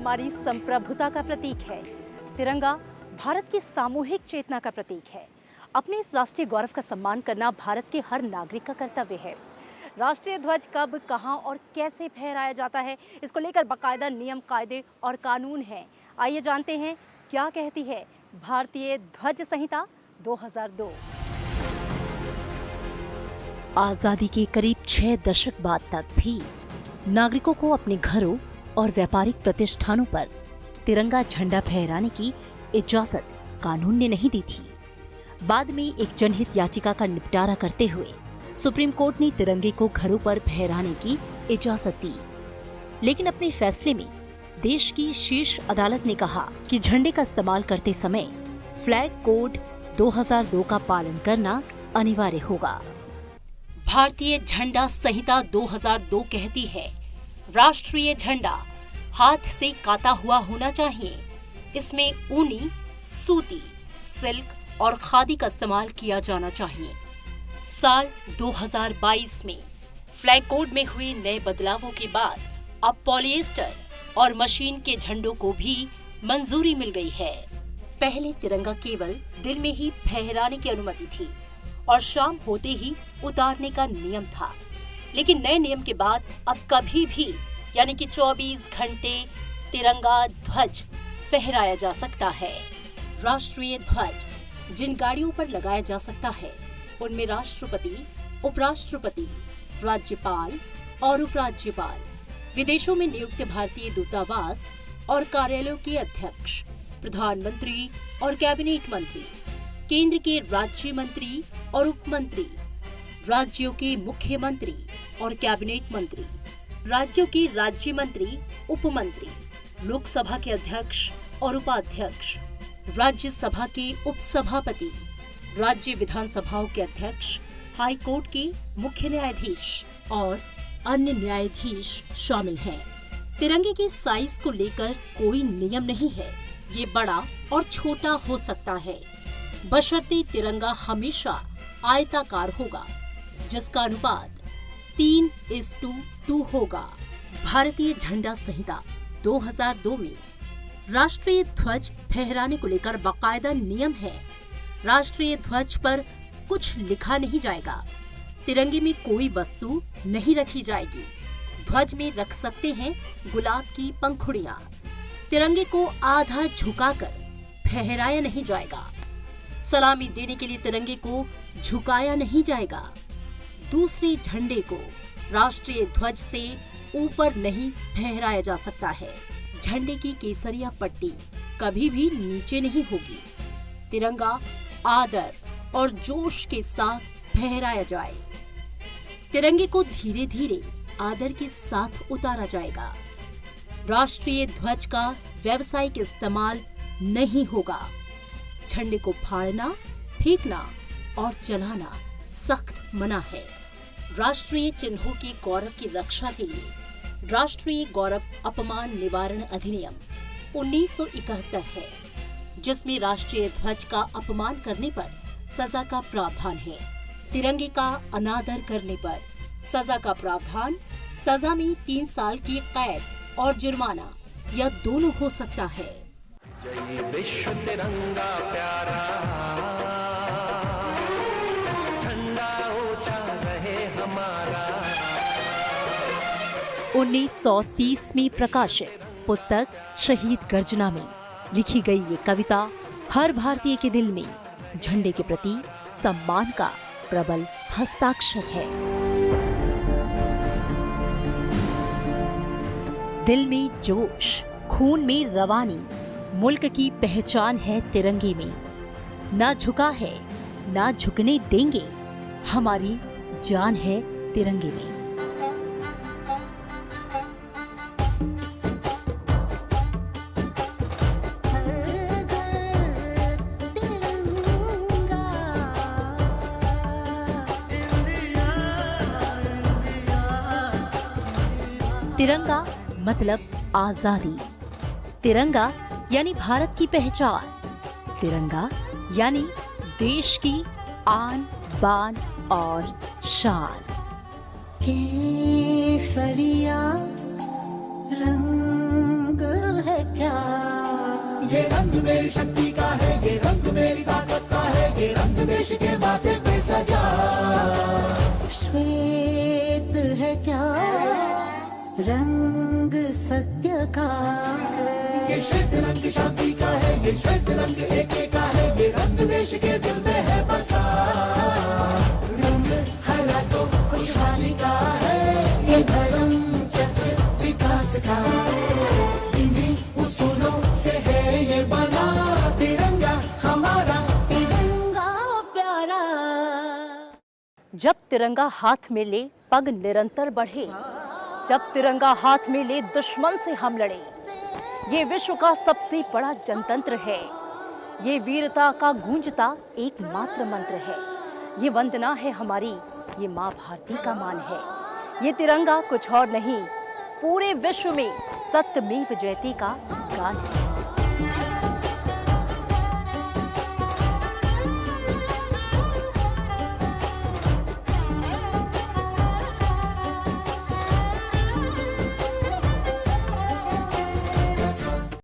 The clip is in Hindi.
हमारी संप्रभुता का प्रतीक है। तिरंगा भारत की सामूहिक चेतना का प्रतीक है। अपने इस राष्ट्रीय गौरव का सम्मान करना भारत के हर नागरिक का कर्तव्य है। राष्ट्रीय ध्वज कब, कहां और कैसे फहराया जाता है, इसको लेकर बाकायदा नियम, कायदे और कानून हैं। आइए जानते हैं क्या कहती है भारतीय ध्वज संहिता 2002। आजादी के करीब 6 दशक बाद तक भी नागरिकों को अपने घरों और व्यापारिक प्रतिष्ठानों पर तिरंगा झंडा फहराने की इजाजत कानून ने नहीं दी थी। बाद में एक जनहित याचिका का निपटारा करते हुए सुप्रीम कोर्ट ने तिरंगे को घरों पर फहराने की इजाजत दी। लेकिन अपने फैसले में देश की शीर्ष अदालत ने कहा कि झंडे का इस्तेमाल करते समय फ्लैग कोड 2002 का पालन करना अनिवार्य होगा। भारतीय झंडा संहिता 2002 कहती है, राष्ट्रीय झंडा हाथ से काता हुआ होना चाहिए। इसमें ऊनी, सूती, सिल्क और खादी का इस्तेमाल किया जाना चाहिए। साल 2022 में फ्लैग कोड में हुए नए बदलावों के बाद अब पॉलिएस्टर और मशीन के झंडों को भी मंजूरी मिल गई है। पहले तिरंगा केवल दिन में ही फहराने की अनुमति थी और शाम होते ही उतारने का नियम था। लेकिन नए नियम के बाद अब कभी भी यानी कि 24 घंटे तिरंगा ध्वज फहराया जा सकता है। राष्ट्रीय ध्वज जिन गाड़ियों पर लगाया जा सकता है उनमें राष्ट्रपति, उपराष्ट्रपति, राज्यपाल और उपराज्यपाल, विदेशों में नियुक्त भारतीय दूतावास और कार्यालयों के अध्यक्ष, प्रधानमंत्री और कैबिनेट मंत्री, केंद्र के राज्य मंत्री और उप मंत्री, राज्यों के मुख्यमंत्री और कैबिनेट मंत्री, राज्यों के राज्य मंत्री, उप मंत्री, लोकसभा के अध्यक्ष और उपाध्यक्ष, राज्यसभा के उपसभापति, राज्य विधानसभाओं के अध्यक्ष, हाई कोर्ट के मुख्य न्यायाधीश और अन्य न्यायाधीश शामिल हैं। तिरंगे के साइज को लेकर कोई नियम नहीं है। ये बड़ा और छोटा हो सकता है, बशर्ते तिरंगा हमेशा आयताकार होगा, जिसका अनुपात 3:2 होगा। भारतीय झंडा संहिता 2002 में राष्ट्रीय ध्वज फहराने को लेकर बाकायदा नियम है। राष्ट्रीय ध्वज पर कुछ लिखा नहीं जाएगा। तिरंगे में कोई वस्तु नहीं रखी जाएगी। ध्वज में रख सकते हैं गुलाब की पंखुड़ियां। तिरंगे को आधा झुकाकर फहराया नहीं जाएगा। सलामी देने के लिए तिरंगे को झुकाया नहीं जाएगा। दूसरे झंडे को राष्ट्रीय ध्वज से ऊपर नहीं फहराया जा सकता है। झंडे की केसरिया पट्टी कभी भी नीचे नहीं होगी। तिरंगा आदर और जोश के साथ फहराया जाए। तिरंगे को धीरे धीरे आदर के साथ उतारा जाएगा। राष्ट्रीय ध्वज का व्यावसायिक इस्तेमाल नहीं होगा। झंडे को फाड़ना, फेंकना और जलाना सख्त मना है। राष्ट्रीय चिन्हों के गौरव की रक्षा के लिए राष्ट्रीय गौरव अपमान निवारण अधिनियम 1971 है, जिसमें राष्ट्रीय ध्वज का अपमान करने पर सजा का प्रावधान है। तिरंगे का अनादर करने पर सजा का प्रावधान, सजा में 3 साल की कैद और जुर्माना या दोनों हो सकता है। जय विश्व तिरंगा प्यारा, झंडा ऊंचा रहे हमारा। 1930 में प्रकाशित पुस्तक शहीद गर्जना में लिखी गई ये कविता हर भारतीय के दिल में झंडे के प्रति सम्मान का प्रबल हस्ताक्षर है। दिल में जोश, खून में रवानी, मुल्क की पहचान है तिरंगे में। ना झुका है, ना झुकने देंगे, हमारी जान है तिरंगे में। तिरंगा मतलब आजादी। तिरंगा यानी भारत की पहचान। तिरंगा यानी देश की आन, बान और शान। केसरिया रंग है ये रंग मेरी शक्ति का है, ये रंग मेरी ताकत का है, ये रंग देश के माथे पे सजा। श्वेत है क्या रंग सत्य का, ये श्वेत रंग शांति का है, ये श्वेत रंग एके का है, ये रंग देश के दिल में है बसा। रंग हरा तो खुशहाली का है, ये धर्म चक्र विकास का, इन्हीं उसूलों से है ये बना तिरंगा हमारा, तिरंगा प्यारा। जब तिरंगा हाथ में ले पग निरंतर बढ़े, जब तिरंगा हाथ में ले दुश्मन से हम लड़े। ये विश्व का सबसे बड़ा जनतंत्र है, ये वीरता का गूंजता एकमात्र मंत्र है। ये वंदना है हमारी, ये माँ भारती का मान है। ये तिरंगा कुछ और नहीं, पूरे विश्व में सत्यमेव जयते का गान है।